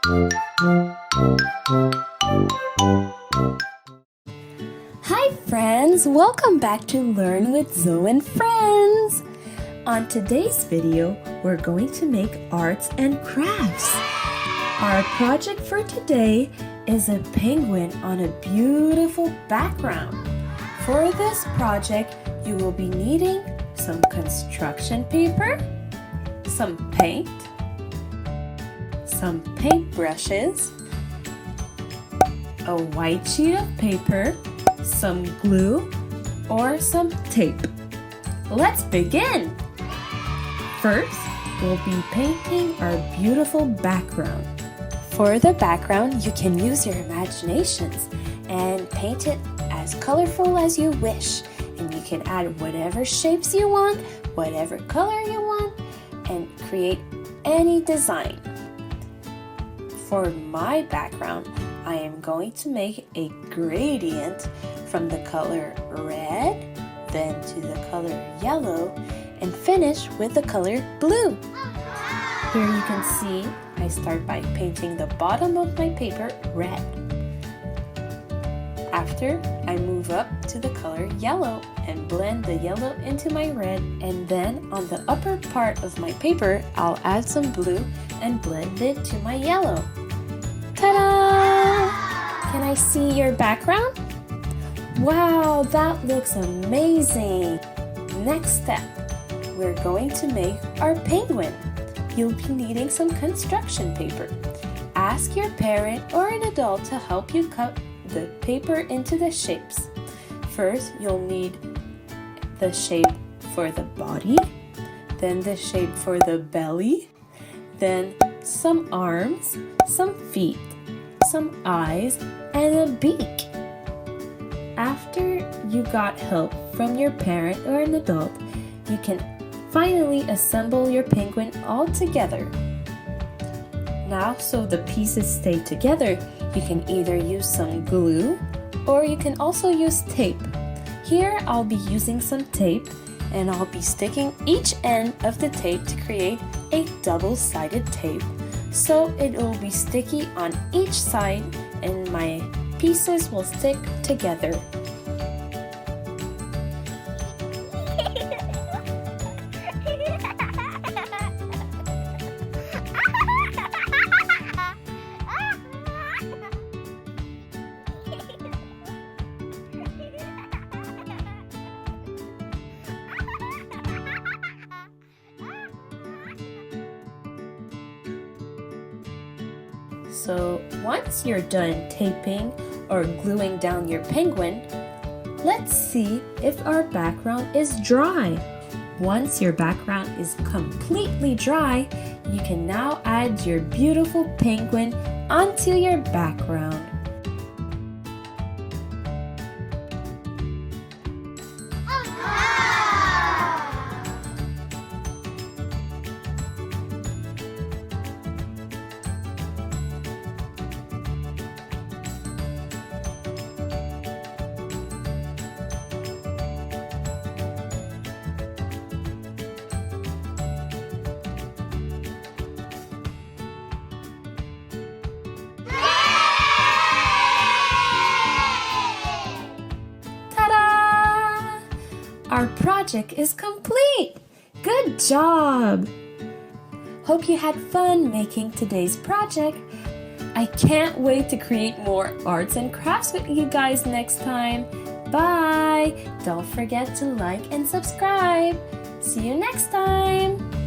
Hi friends, welcome back to Learn with Zoe and Friends. On today's video, we're going to make arts and crafts. Our project for today is a penguin on a beautiful background. For this project, you will be needing some construction paper, some paint, some paint brushes, a white sheet of paper, some glue, or some tape. Let's begin! First, we'll be painting our beautiful background. For the background, you can use your imaginations and paint it as colorful as you wish. And you can add whatever shapes you want, whatever color you want, and create any design. For my background, I am going to make a gradient from the color red, then to the color yellow, and finish with the color blue. Here you can see I start by painting the bottom of my paper red. After, I move up to the color yellow and blend the yellow into my red, and then on the upper part of my paper, I'll add some blue and blend it to my yellow. Ta-da! Can I see your background? Wow, that looks amazing! Next step, we're going to make our penguin. You'll be needing some construction paper. Ask your parent or an adult to help you cut the paper into the shapes. First, you'll need the shape for the body, then the shape for the belly, then some arms, some feet, some eyes, and a beak. After you got help from your parent or an adult, you can finally assemble your penguin all together. Now, so the pieces stay together, you can either use some glue or you can also use tape. Here I'll be using some tape, and I'll be sticking each end of the tape to create a double-sided tape, so it will be sticky on each side and my pieces will stick together. So once you're done taping or gluing down your penguin, let's see if our background is dry. Once your background is completely dry, you can now add your beautiful penguin onto your background. Our project is complete! Good job! Hope you had fun making today's project. I can't wait to create more arts and crafts with you guys next time. Bye! Don't forget to like and subscribe. See you next time!